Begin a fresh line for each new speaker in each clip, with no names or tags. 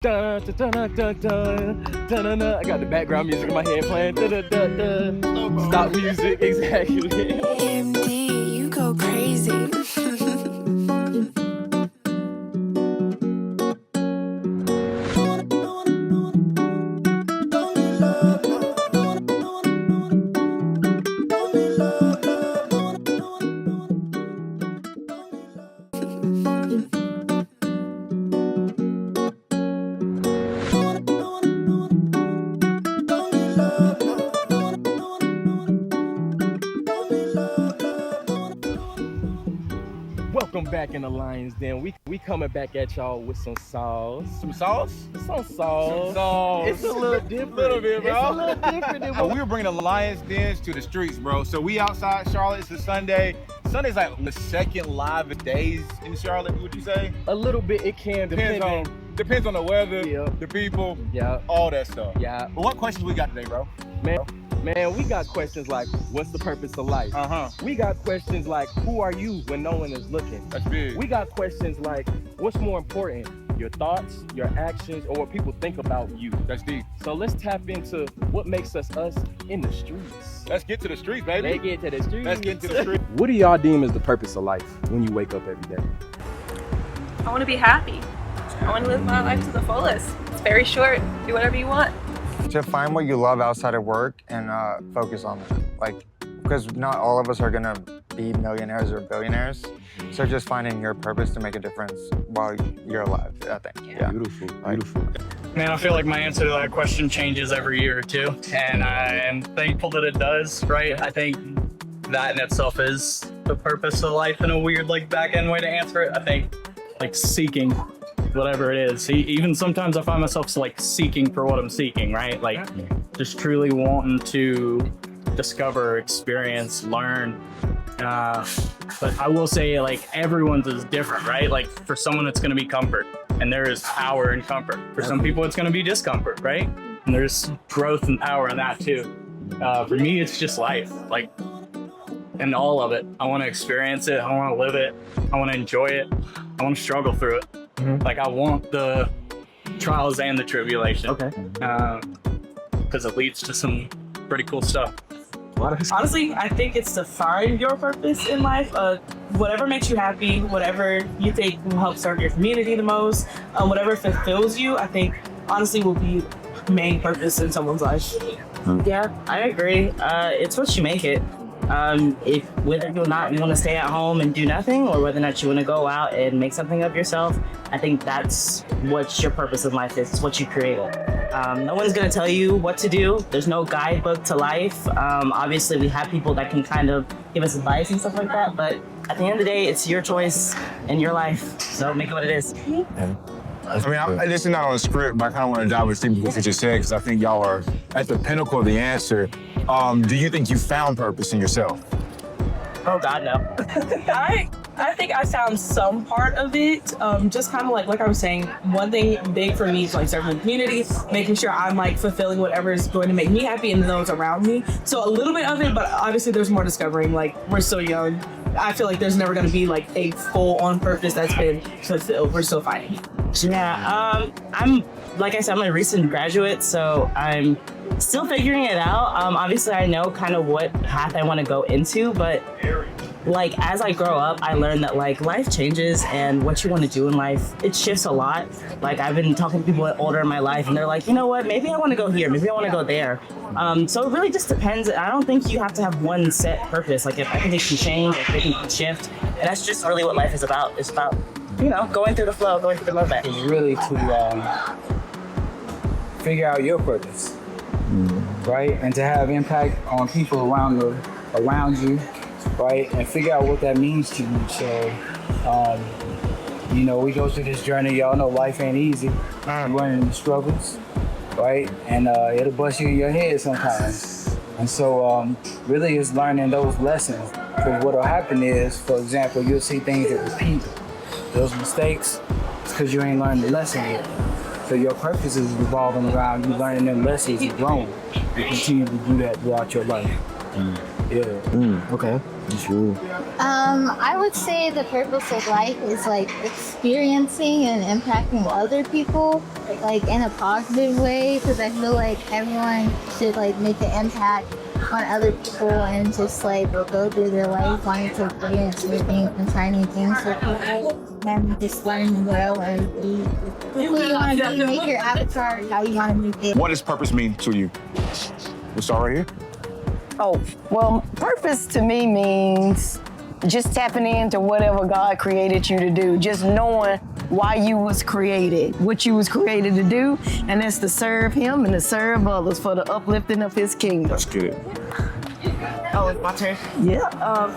Dun, dun, dun, dun, dun, dun, dun, dun, dun. I got the background music in my head playing. Dun, dun, dun, dun. Stop music, exactly.
MD, you go crazy.
Welcome back in the Lions Den. We coming back at y'all with some sauce.
Some sauce?
Some sauce.
Some sauce.
It's a little different.
Little bit, bro.
It's a little different than what
We were bringing the Lions Dens to the streets, bro. So we outside Charlotte. It's a Sunday. Sunday's like the second live days in Charlotte, would you say?
a little bit it can
Depends on the weather,
Yeah.
the people,
Yeah.
all that stuff.
Yeah.
But what questions we got today, bro?
Man, we got questions like, what's the purpose of life? We got questions like, who are you when no one is looking?
That's big.
We got questions like, what's more important, your thoughts, your actions, or what people think about you?
That's deep.
So let's tap into what makes us us in the streets.
Let's get to the streets, baby.
Let's get to the streets.
Let's get to the streets.
What do y'all deem as the purpose of life when you wake up every day?
I want to be happy. I want to live my life to the fullest. It's very short. Do whatever you want.
To find what you love outside of work and focus on that. Like, because not all of us are gonna be millionaires or billionaires. So just finding your purpose to make a difference while you're alive, I think. Yeah.
Beautiful, beautiful.
Man, I feel like my answer to that question changes every year or two, and I am thankful that it does, right? I think that in itself is the purpose of life in a weird, like, back-end way to answer it. I think, like, seeking whatever it is. Even sometimes I find myself, like, seeking for what I'm seeking, right? Like, just truly wanting to discover, experience, learn. But I will say, like, everyone's is different, right? Like, for someone, it's going to be comfort, and there is power in comfort. For some people, it's going to be discomfort, right? And there's growth and power in that too. For me, it's just life, like, and all of it. I want to experience it. I want to live it. I want to enjoy it. I want to struggle through it. Like, I want the trials and the tribulation.
Okay.
Because it leads to some pretty cool stuff.
Honestly, I think it's to find your purpose in life. Whatever makes you happy, whatever you think will help serve your community the most, whatever fulfills you, I think honestly will be main purpose in someone's life.
Yeah, I agree. It's what you make it. If whether or not you want to stay at home and do nothing, or whether or not you want to go out and make something of yourself, I think that's what your purpose in life is. It's what you created. No one's going to tell you what to do. There's no guidebook to life. Obviously, we have people that can kind of give us advice and stuff like that, but at the end of the day, it's your choice and your life. So make it what it is.
I mean, this is not on the script, but I kind of want to dive into what you just said, because I think y'all are at the pinnacle of the answer. Do you think you found purpose in yourself?
Oh, God, no.
I think I found some part of it. Just kind of like I was saying, one thing big for me is like serving the community, making sure I'm like fulfilling whatever is going to make me happy and those around me. So a little bit of it, but obviously there's more discovering. Like, we're so young. I feel like there's never going to be like a full on purpose that's been fulfilled. We're still fighting.
Yeah, I'm, like I said, I'm a recent graduate, so I'm still figuring it out. Obviously, I know kind of what path I want to go into, but like, as I grow up, I learned that like life changes and what you want to do in life, it shifts a lot. Like, I've been talking to people older in my life and they're like, you know what, maybe I want to go here, maybe I want to go there. So it really just depends. I don't think you have to have one set purpose. Like, if everything can change, if everything can shift, and that's just really what life is about. It's about, you know, going through the flow, going through the movement.
It's really to figure out your purpose, right? And to have impact on people around you, right? And figure out what that means to you. So, you know, we go through this journey. Y'all know life ain't easy. You're running into struggles, right? And it'll bust you in your head sometimes. And so, really, it's learning those lessons. Because what'll happen is, for example, you'll see things that repeat. Those mistakes, it's because you ain't learned the lesson yet. So your purpose is revolving around you learning them lessons and growing. You continue to do that throughout your life. Yeah.
Okay. True.
I would say the purpose of life is like experiencing and impacting other people, like in a positive way. Because I feel like everyone should like make an impact on other people and just like go through their life wanting to experience new things and try new things with people and just learn and grow and be who you want to be. Make your avatar how you want to make it.
What does purpose mean to you? We'll start right here.
Oh, well, purpose to me means just tapping into whatever God created you to do, just knowing why you was created, what you was created to do, and that's to serve Him and to serve others for the uplifting of His kingdom.
That's good.
Oh, it's my turn?
Yeah.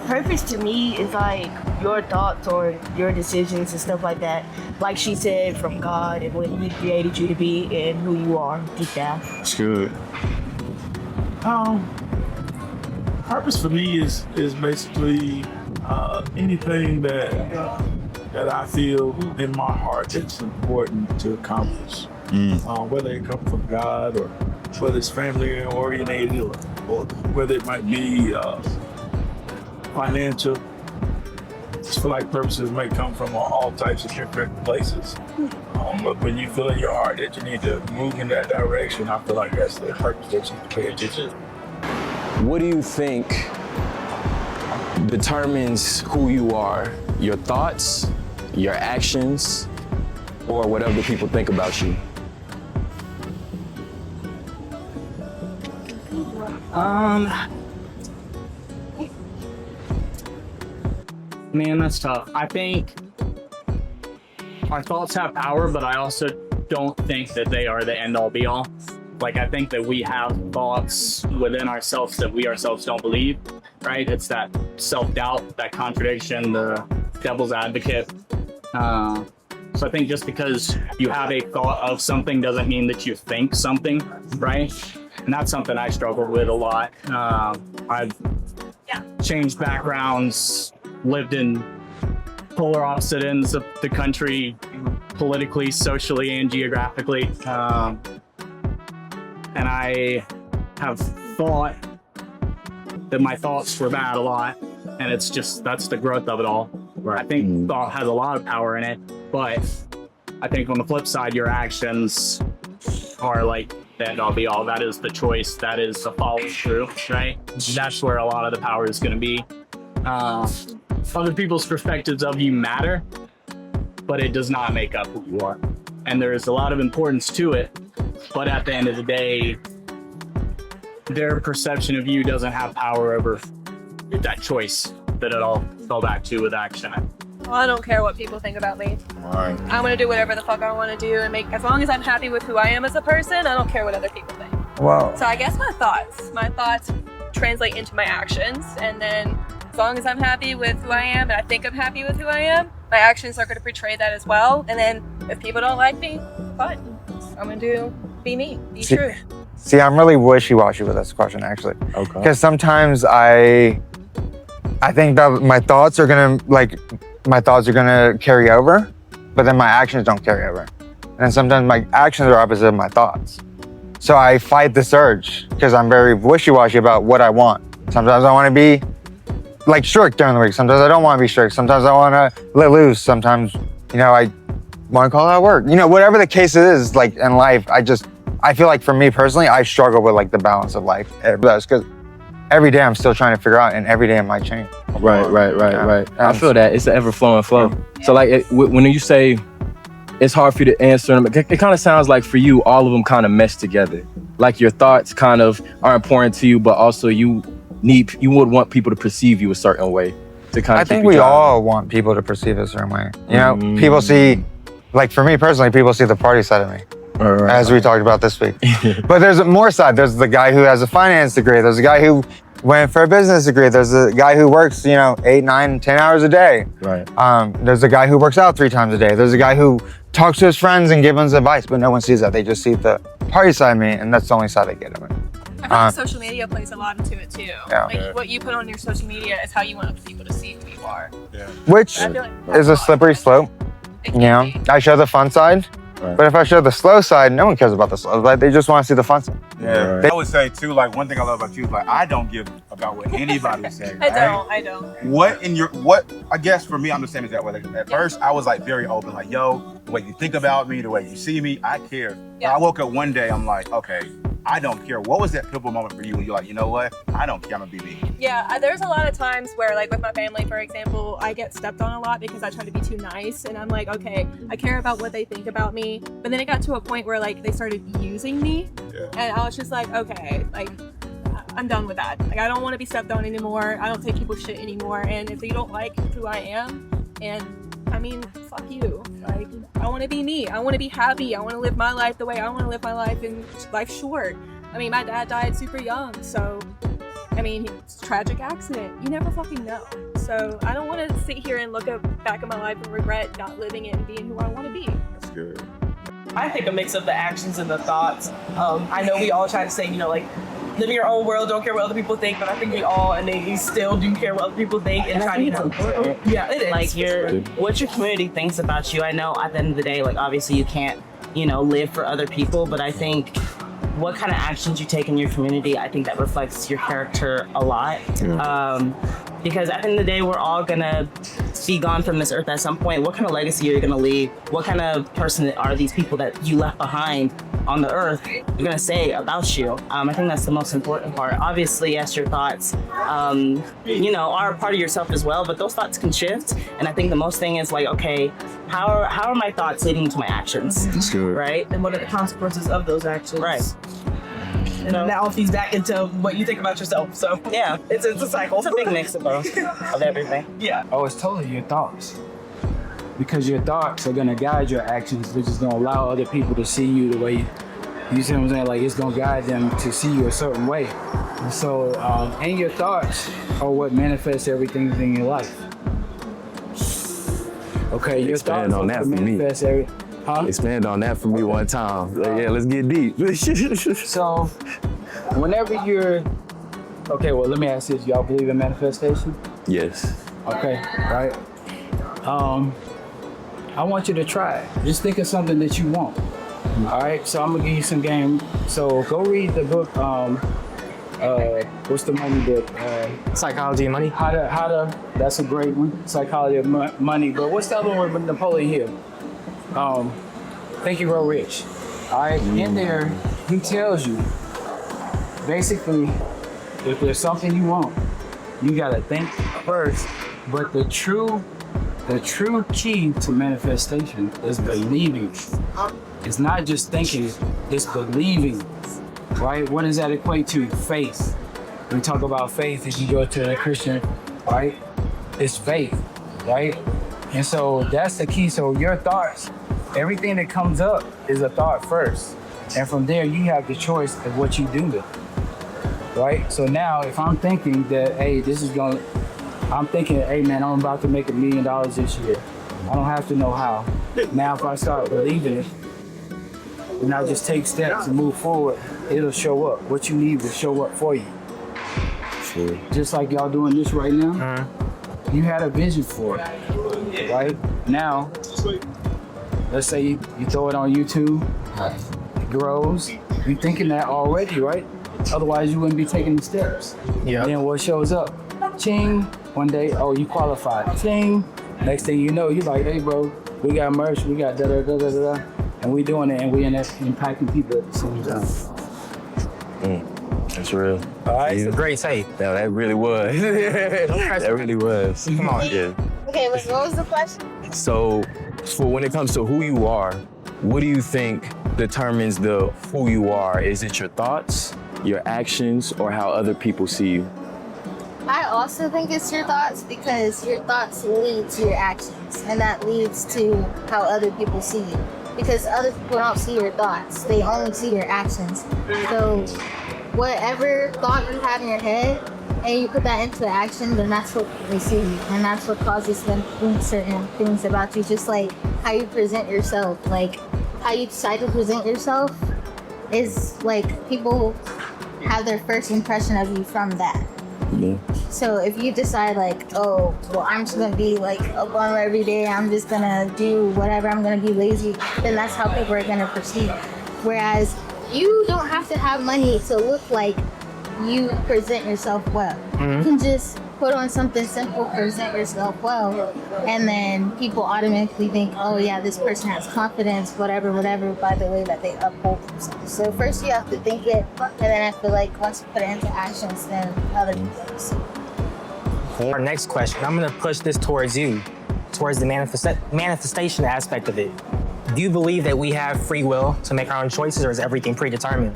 Purpose to me is like your thoughts or your decisions and stuff like that. Like she said, from God and what He created you to be and who you are deep down.
That's good.
Purpose for me is basically anything that I feel in my heart that's important to accomplish. Whether it comes from God or whether it's family oriented or whether it might be financial. I just feel like purposes may come from all types of different places. But when you feel in your heart that you need to move in that direction, I feel like that's the purpose that you pay attention to.
What do you think determines who you are? Your thoughts, your actions, or what other people think about you?
Man, that's tough. I think our thoughts have power, but I also don't think that they are the end all be all. Like, I think that we have thoughts within ourselves that we ourselves don't believe, right? It's that self-doubt, that contradiction, the devil's advocate. So I think just because you have a thought of something doesn't mean that you think something, right? And that's something I struggle with a lot. I've changed backgrounds, lived in polar opposite ends of the country, politically, socially, and geographically. And I have thought that my thoughts were bad a lot, and it's just, that's the growth of it all. Right. I think thought has a lot of power in it, but I think on the flip side, your actions are like the end all be all. That is the choice. That is the follow through, right? That's where a lot of the power is going to be. Other people's perspectives of you matter, but it does not make up who you are. And there is a lot of importance to it, but at the end of the day, their perception of you doesn't have power over that choice that it all fell back to with action.
Well, I don't care what people think about me.
Right.
I'm gonna do whatever the fuck I want to do and make, as long as I'm happy with who I am as a person, I don't care what other people think.
Well,
So I guess my thoughts translate into my actions, and then as long as I'm happy with who I am and I think I'm happy with who I am, my actions are gonna portray that as well. And then if people don't like me, fine. I'm gonna be me, be true.
See, I'm really wishy-washy with this question, actually.
Okay.
Because sometimes I think that my thoughts are gonna carry over, but then my actions don't carry over. And then sometimes my actions are opposite of my thoughts. So I fight this urge because I'm very wishy-washy about what I want. Sometimes I want to be like strict during the week. Sometimes I don't want to be strict. Sometimes I want to let loose. Sometimes, I want to call out work. Whatever the case is, like in life, I feel like for me personally, I struggle with like the balance of life. Because every day I'm still trying to figure out, and every day it might change.
Right. I feel that. It's an ever-flowing flow. So like when you say it's hard for you to answer them, it kind of sounds like for you, all of them kind of mesh together. Like your thoughts kind of are important to you, but also you would want people to perceive you a certain way to kind of
I think we all want people to perceive a certain way. People see, like for me personally, people see the party side of me. As we talked about this week. But there's a more side. There's the guy who has a finance degree. There's a guy who went for a business degree. There's a guy who works, 8, 9, 10 hours a day.
Right.
There's a guy who works out 3 times a day. There's a guy who talks to his friends and gives them advice, but no one sees that. They just see the party side of me, and that's the only side they get of me.
I feel like social media plays a lot into it too.
Yeah.
Like what you put on your social media is how you want other people to see who you are.
Yeah.
Which
I feel like
is a slippery slope. I show the fun side, but if I show the slow side, no one cares about the slow side. They just want to see the fun side.
Yeah.
Right.
They always say too, like one thing I love about you is like I don't give about what anybody says.
I don't.
What I guess for me, I'm the same as that way. Like, at first I was like very open, like, yo, the way you think about me, the way you see me, I care.
Yeah.
But I woke up one day, I'm like, okay, I don't care. What was that pivotal moment for you when you're like, you know what? I don't care, I'm gonna be me.
Yeah, there's a lot of times where, like with my family, for example, I get stepped on a lot because I try to be too nice, and I'm like, okay, I care about what they think about me. But then it got to a point where like they started using me, and I was just like, okay, like I'm done with that. Like I don't want to be stepped on anymore. I don't take people's shit anymore. And if they don't like who I am, and I mean, fuck you. Like I want to be me. I want to be happy. I want to live my life the way I want to live my life, and life's short. I mean, my dad died super young, so I mean, it's a tragic accident. You never fucking know. So I don't want to sit here and look back at my life and regret not living it and being who I want to be.
That's good.
I think a mix of the actions and the thoughts. I know we all try to say, like, live in your own world, don't care what other people think, but I think we all innately still do care what other people think and try to, yeah, it is.
Like what your community thinks about you. I know at the end of the day, like obviously you can't, live for other people, but I think what kind of actions you take in your community, I think that reflects your character a lot. Because at the end of the day, we're all gonna be gone from this earth at some point. What kind of legacy are you gonna leave? What kind of person are these people that you left behind on the earth you're gonna say about you? I think that's the most important part. Obviously, yes, your thoughts, are a part of yourself as well, but those thoughts can shift. And I think the most thing is like, okay, how are my thoughts leading to my actions?
That's good.
Right?
And what are the consequences of those actions?
Right.
And now it feeds back into what you think about yourself. So
yeah,
it's a cycle.
It's a big mix of both, of everything.
Yeah.
Oh, it's totally your thoughts. Because your thoughts are gonna guide your actions, which is gonna allow other people to see you the way you see what I'm saying? Like it's gonna guide them to see you a certain way. And so, and your thoughts are what manifests everything in your life. Okay, your
Expand
thoughts
on that for me.
manifest
Expand on that for me one time. Like, yeah, let's get deep.
So, whenever you're, okay, well, let me ask this. Y'all believe in manifestation?
Yes.
Okay, right. I want you to try it. Just think of something that you want. All right, so I'm gonna give you some game. So go read the book. What's the money book?
Psychology of Money.
How to. That's a great one. Psychology of Money. But what's the other one with Napoleon Hill? Think You Grow Rich. All right, in there he tells you basically if there's something you want, you gotta think first. But the true key to manifestation is believing. It's not just thinking, it's believing, right? What does that equate to? Faith. We talk about faith if you go to a Christian, right? It's faith, right? And so that's the key. So your thoughts, everything that comes up is a thought first. And from there, you have the choice of what you do with it, right? So now if I'm thinking that, hey, I'm thinking, hey man, I'm about to make $1 million this year. I don't have to know how. Now if I start believing it, and I just take steps and move forward, it'll show up. What you need will show up for you.
Sure.
Just like y'all doing this right now, you had a vision for it, right? Now, let's say you throw it on YouTube, it grows. You're thinking that already, right? Otherwise you wouldn't be taking the steps.
Yeah.
And then what shows up? Ching, one day, oh, you qualified. Ching, next thing you know, you're like, hey bro, we got merch, we got da-da-da-da-da. And we doing it, and we impacting people at the same time.
That's real.
All right, it's a great take.
No, that really was. That really was.
Come on.
Yeah.
Okay, what was the question?
So, for when it comes to who you are, what do you think determines who you are? Is it your thoughts, your actions, or how other people see you?
I also think it's your thoughts because your thoughts lead to your actions, and that leads to how other people see you. Because other people don't see your thoughts, they only see your actions. So whatever thought you have in your head and you put that into action, then that's what they see, and that's what causes them to think certain things about you. Just like how you present yourself, like how you decide to present yourself is like people have their first impression of you from that.
Yeah.
So if you decide like, oh, well, I'm just gonna be like a bummer every day, I'm just gonna do whatever, I'm gonna be lazy, then that's how people are gonna perceive. Whereas you don't have to have money to look like you present yourself well. You can just put on something simple, present yourself well, and then people automatically think, oh yeah, this person has confidence, whatever, by the way that they uphold themselves. So first you have to think it, and then I feel like once you put it into actions, then other things.
Our next question, I'm gonna push this towards you, towards the manifestation aspect of it. Do you believe that we have free will to make our own choices, or is everything predetermined?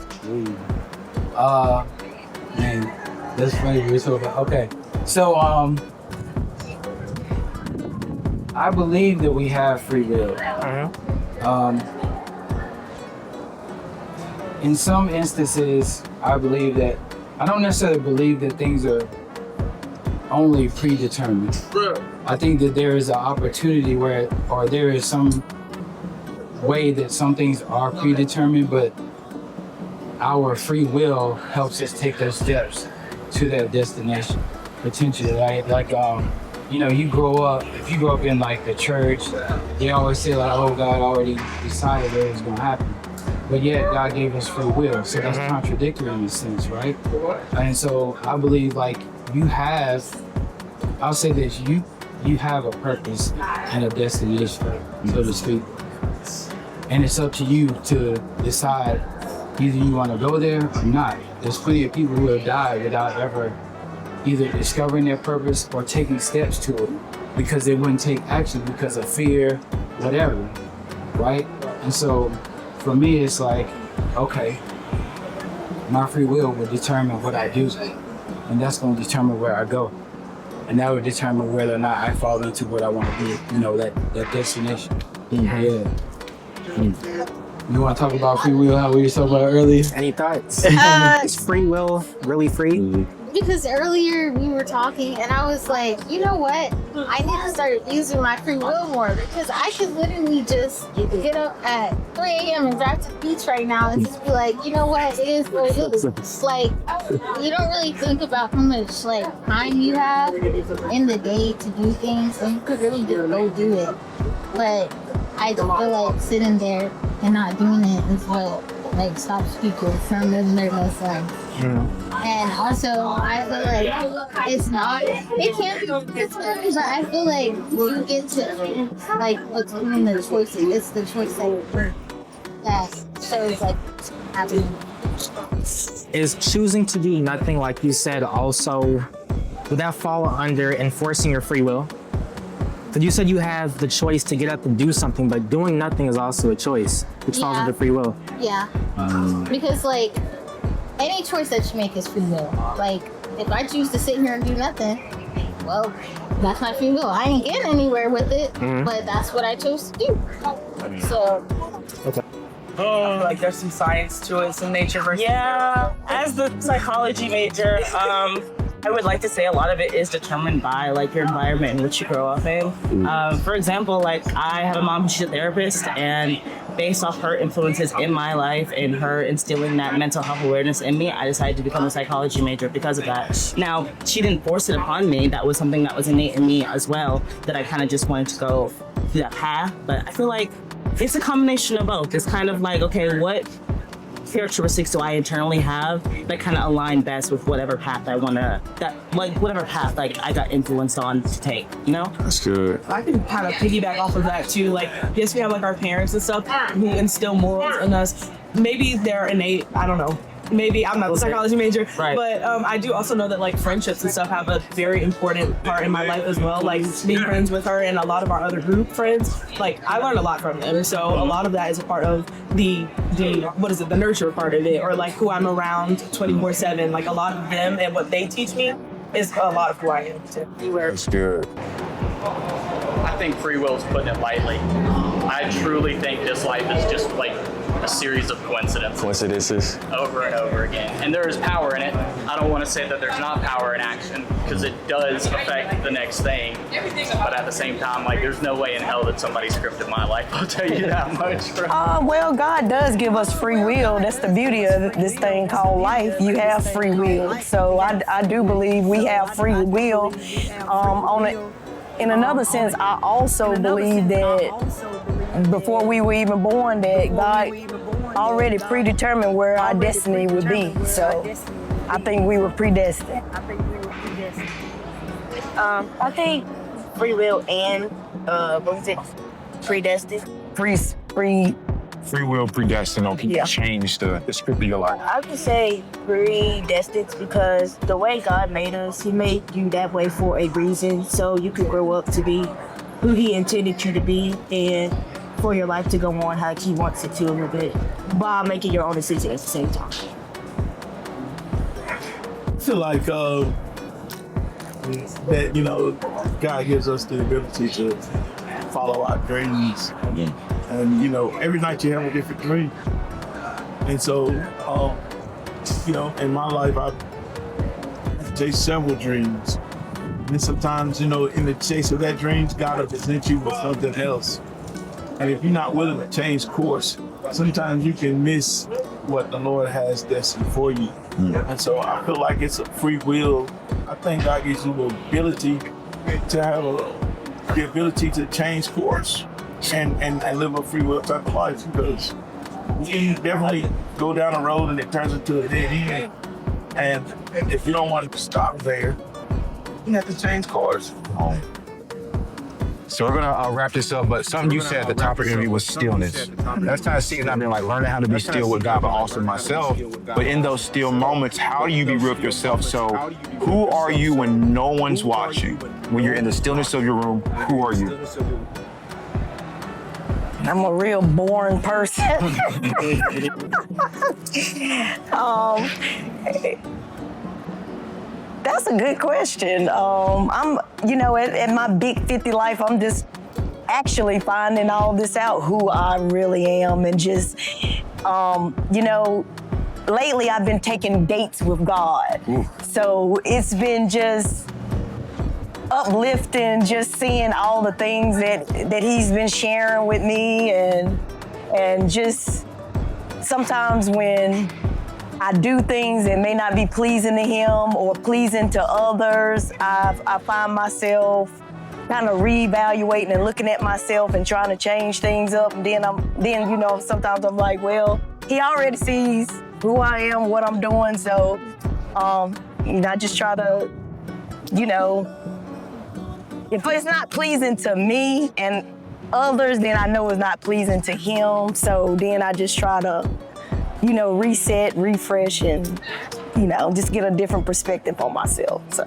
Man, that's funny. We're so about. Okay, so I believe that we have free will. In some instances, I believe that I don't necessarily believe that things are only predetermined. I think that there is an opportunity where, or there is some way that some things are predetermined, but our free will helps us take those steps to that destination, potentially, right? Like, you know, you grow up, if you grow up in like the church, they always say like, oh, God already decided that it was gonna happen. But yet God gave us free will, so that's contradictory in a sense, right? And so I believe like you have, I'll say this, you have a purpose and a destination, so to speak. And it's up to you to decide either you want to go there or not. There's plenty of people who have died without ever either discovering their purpose or taking steps to it because they wouldn't take action because of fear, whatever, right? And so for me, it's like, okay, my free will will determine what I do, and that's going to determine where I go. And that will determine whether or not I fall into what I want to be, you know, that destination. Yeah. You want to talk about free will, how we were talking about earlier?
Any thoughts? Is free will really free?
Because earlier we were talking and I was like, you know what? I need to start using my free will more because I could literally just get up at 3 a.m. and drive to the beach right now and just be like, you know what? It is what it is. It's like, you don't really think about how much like time you have in the day to do things and you could really just go do it. But I feel like sitting there and not doing it is what like stops people from living their best life. And also, I feel like it's not, it can be predetermined, but I feel like you get to, like, between the choices, it's the choice that shows, like, happening.
Is choosing to do nothing, like you said, also, would that fall under enforcing your free will? Because you said you have the choice to get up and do something, but doing nothing is also a choice, which falls under free will.
Yeah. Because, like, any choice that you make is free will. Like, if I choose to sit here and do nothing, well, that's my free will. I ain't getting anywhere with it, but that's what I chose to do. So.
Okay. Like there's some science to it, some nature versus. Yeah, as the psychology major, I would like to say a lot of it is determined by like your environment in which you grow up in. For example, like I have a mom who's a therapist, and based off her influences in my life and her instilling that mental health awareness in me, I decided to become a psychology major because of that. Now, she didn't force it upon me. That was something that was innate in me as well, that I kind of just wanted to go through that path. But I feel like it's a combination of both. It's kind of like, okay, what characteristics do I internally have that kind of align best with whatever path I want to, whatever path like I got influenced on to take, you know?
That's good.
I can kind of piggyback off of that too. Like, yes, we have like our parents and stuff who instill morals in us. Maybe they're innate, I don't know. Maybe I'm not the psychology major, but I do also know that like friendships and stuff have a very important part in my life as well. Like being friends with her and a lot of our other group friends, like I learned a lot from them. So a lot of that is a part of the the nurture part of it, or like who I'm around 24/7. Like a lot of them and what they teach me is a lot of who I am too.
That's good.
I think free will is putting it lightly. I truly think this life is just like a series of coincidences over and over again, and there is power in it. I don't want to say that there's not power in action, because it does affect the next thing, but at the same time, like there's no way in hell that somebody scripted my life, I'll tell you that much.
Well, God does give us free will. That's the beauty of this thing called life. You have free will. So I do believe we have free will. In another sense, I also believe that before we were even born, that God already predetermined where our destiny would be. So I think we were predestined.
I think free will and what was it? Predestined.
Free will predestined on people change the script of your life.
I would say predestined because the way God made us, He made you that way for a reason, so you could grow up to be who He intended you to be, and for your life to go on how He wants it to a little bit, while making your own decisions at the same time.
I feel like that, you know, God gives us the ability to follow our dreams. And, you know, every night you have a different dream. And so, you know, in my life, I've chased several dreams. And sometimes, you know, in the chase of that dreams, God will present you with something else. And if you're not willing to change course, sometimes you can miss what the Lord has destined for you. And so I feel like it's a free will. I think God gives you the ability to have the ability to change course and live a free will type of life, because you can definitely go down a road and it turns into a dead end. And if you don't want to stop there, you have to change course.
So we're gonna wrap this up, but something you said at the top of the interview was stillness. That's kind of seeing I've been like learning how to be still with God, but also myself. But in those still moments, how do you be real with yourself? So who are you when no one's watching? When you're in the stillness of your room, who are you?
I'm a real boring person. That's a good question. I'm, you know, at my big 50 life, I'm just actually finding all this out, who I really am, and just, you know, lately I've been taking dates with God. So it's been just uplifting, just seeing all the things that He's been sharing with me, and just sometimes when I do things that may not be pleasing to Him or pleasing to others, I find myself kind of reevaluating and looking at myself and trying to change things up. And then you know, sometimes I'm like, well, He already sees who I am, what I'm doing. So, you know, I just try to, you know, if it's not pleasing to me and others, then I know it's not pleasing to Him. So then I just try to, you know, reset, refresh, and, you know, just get a different perspective on myself. So.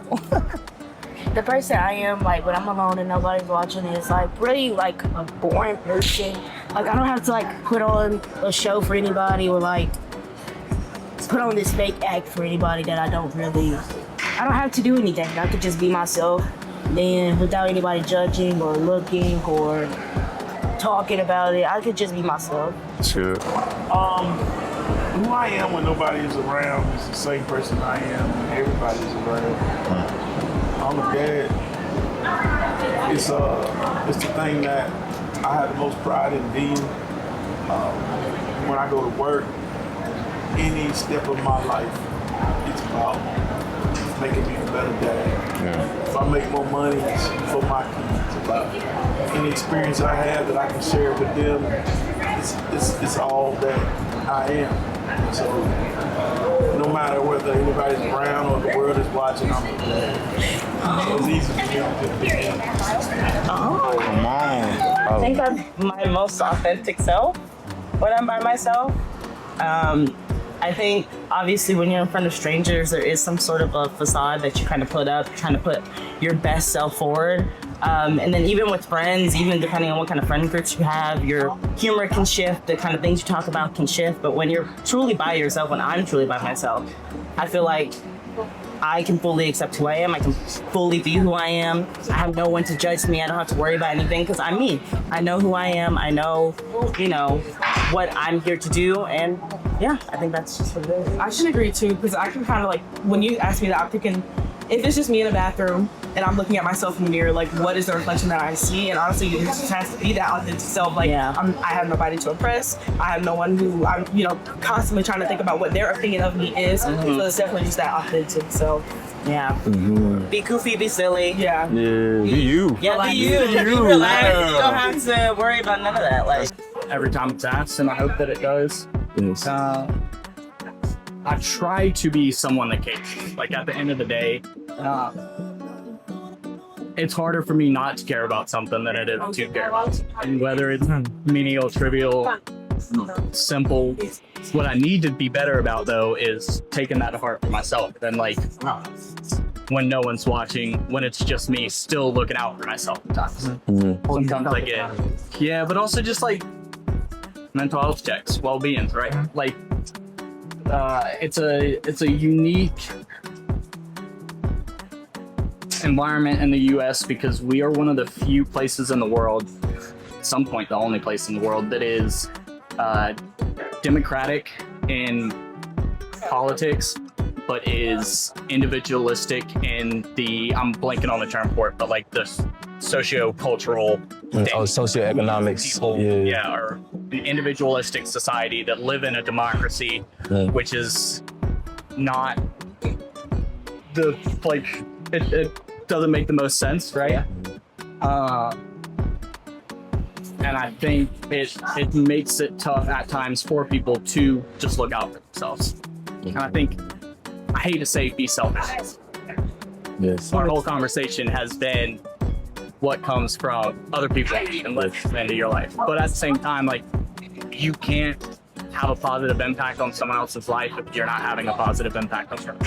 The person I am, like when I'm alone and nobody's watching, is like really like a boring person. Like I don't have to like put on a show for anybody or like put on this fake act for anybody that I don't have to do anything. I could just be myself, and without anybody judging or looking or talking about it, I could just be myself.
Sure.
Who I am when nobody is around is the same person I am when everybody's around. I'm a dad. It's the thing that I have the most pride in being. When I go to work, any step of my life, it's about making me a better dad.
Yeah.
If I make more money, it's for my kids. It's about any experience I have that I can share with them. It's all that I am. So no matter whether anybody's around or the world is watching, I'm a dad. So it's easy for me to just begin.
Come on.
I think I'm my most authentic self when I'm by myself. I think obviously when you're in front of strangers, there is some sort of a facade that you kind of put up, trying to put your best self forward. And then even with friends, even depending on what kind of friend groups you have, your humor can shift, the kind of things you talk about can shift. But when you're truly by yourself, when I'm truly by myself, I feel like I can fully accept who I am. I can fully be who I am. I have no one to judge me. I don't have to worry about anything because I'm me. I know who I am. I know, you know, what I'm here to do. And yeah, I think that's just what it is.
I should agree too, because I can kind of like, when you ask me that, I'm thinking, if it's just me in a bathroom and I'm looking at myself in the mirror, like what is the reflection that I see? And honestly, it just has to be that authentic self. Like I have nobody to impress. I have no one who I'm, you know, constantly trying to think about what their opinion of me is. So it's definitely just that authentic. So
yeah. Be goofy, be silly.
Yeah, be you.
Yeah, be you. You relax. You don't have to worry about none of that. Like
Every time it's asked, and I hope that it does.
Yes.
I try to be someone that cares. Like at the end of the day, it's harder for me not to care about something than it is to care about. And whether it's menial, trivial, simple, what I need to be better about though is taking that to heart for myself. And like when no one's watching, when it's just me, still looking out for myself sometimes. Sometimes I get, yeah, but also just like mental health checks, well-being, right? Like it's a unique environment in the US because we are one of the few places in the world, at some point the only place in the world, that is democratic in politics, but is individualistic in the, I'm blanking on the term for it, but like the socio-cultural
socioeconomics.
Or the individualistic society that live in a democracy, which is not the, like, it doesn't make the most sense, right? And I think it makes it tough at times for people to just look out for themselves. And I think, I hate to say be selfish.
Yes.
Our whole conversation has been what comes from other people and live into your life. But at the same time, like, you can't have a positive impact on someone else's life if you're not having a positive impact on yours.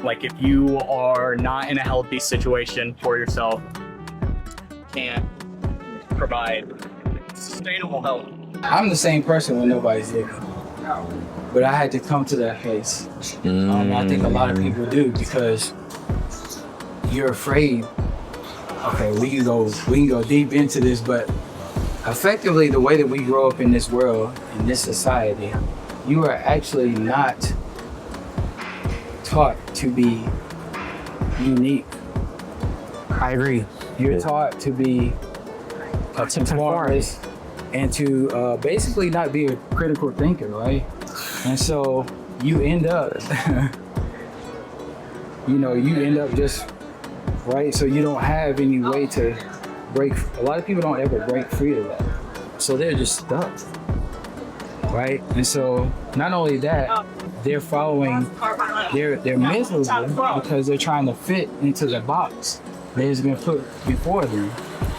Like if you are not in a healthy situation for yourself, can't provide sustainable health.
I'm the same person when nobody's there, but I had to come to that place. I think a lot of people do because you're afraid. Okay, we can go deep into this, but effectively the way that we grow up in this world, in this society, you are actually not taught to be unique.
I agree.
You're taught to be a conformist and to basically not be a critical thinker, right? And so you end up, you end up just, right? So you don't have any way to break. A lot of people don't ever break free of that. So they're just stuck, right? And so not only that, they're following, they're miserable because they're trying to fit into the box that has been put before them,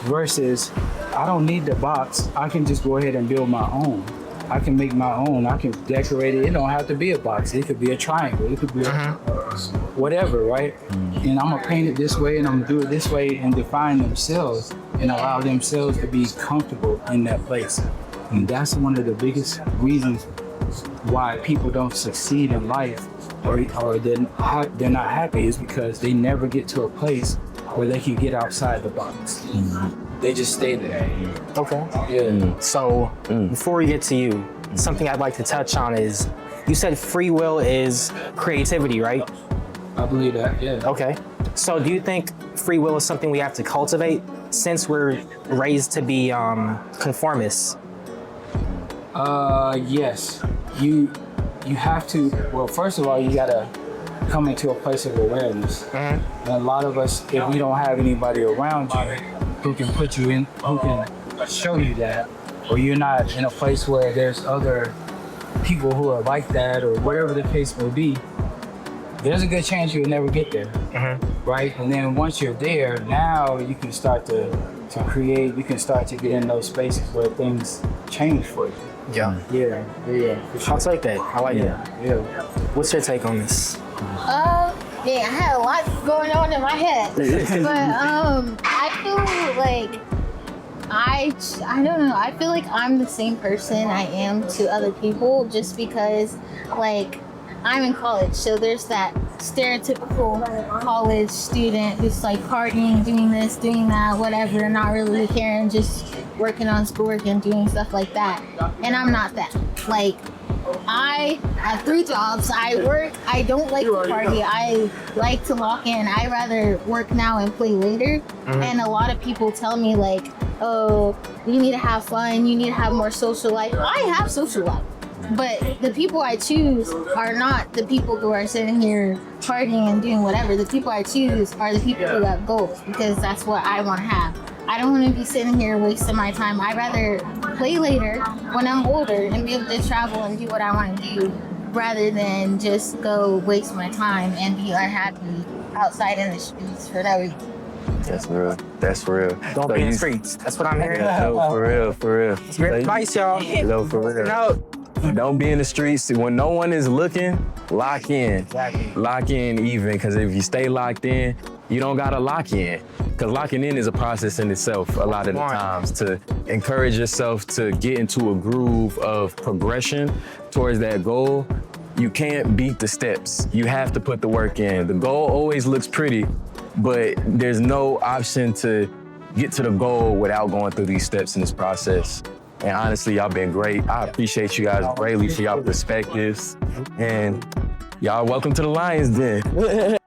versus I don't need the box. I can just go ahead and build my own. I can make my own. I can decorate it. It don't have to be a box. It could be a triangle. It could be whatever, right? And I'm gonna paint it this way and I'm gonna do it this way and define themselves and allow themselves to be comfortable in that place. And that's one of the biggest reasons why people don't succeed in life or they're not happy, is because they never get to a place where they can get outside the box. They just stay there.
Okay. Yeah. So before we get to you, something I'd like to touch on is, you said free will is creativity, right?
I believe that, yeah.
Okay. So do you think free will is something we have to cultivate since we're raised to be conformists?
Yes. You have to, well, first of all, you gotta come into a place of awareness. And a lot of us, if we don't have anybody around you who can put you in, who can show you that, or you're not in a place where there's other people who are like that, or whatever the case may be, there's a good chance you'll never get there, right? And then once you're there, now you can start to create, you can start to get in those spaces where things change for you.
Yeah. I'll take that. I like that.
Yeah.
What's your take on this?
Yeah, I had a lot going on in my head, but I feel like I don't know. I feel like I'm the same person I am to other people, just because, like, I'm in college, so there's that stereotypical college student who's like partying, doing this, doing that, whatever, not really caring, just working on schoolwork and doing stuff like that. And I'm not that. Like, I have 3 jobs. I work. I don't like to party. I like to lock in. I rather work now and play later. And a lot of people tell me, like, oh, you need to have fun. You need to have more social life. I have social life. But the people I choose are not the people who are sitting here partying and doing whatever. The people I choose are the people who have goals, because that's what I want to have. I don't want to be sitting here wasting my time. I'd rather play later when I'm older and be able to travel and do what I want to do rather than just go waste my time and be unhappy outside in the streets for no reason.
That's real. That's real.
Don't be in the streets. That's what I'm hearing.
No, for real, for real.
It's great advice, y'all.
No, for real.
No.
Don't be in the streets. When no one is looking, lock in.
Exactly.
Lock in even, because if you stay locked in, you don't gotta lock in. Because locking in is a process in itself a lot of the times to encourage yourself to get into a groove of progression towards that goal. You can't beat the steps. You have to put the work in. The goal always looks pretty, but there's no option to get to the goal without going through these steps in this process. And honestly, y'all been great. I appreciate you guys greatly for y'all perspectives. And y'all welcome to the Lions Den.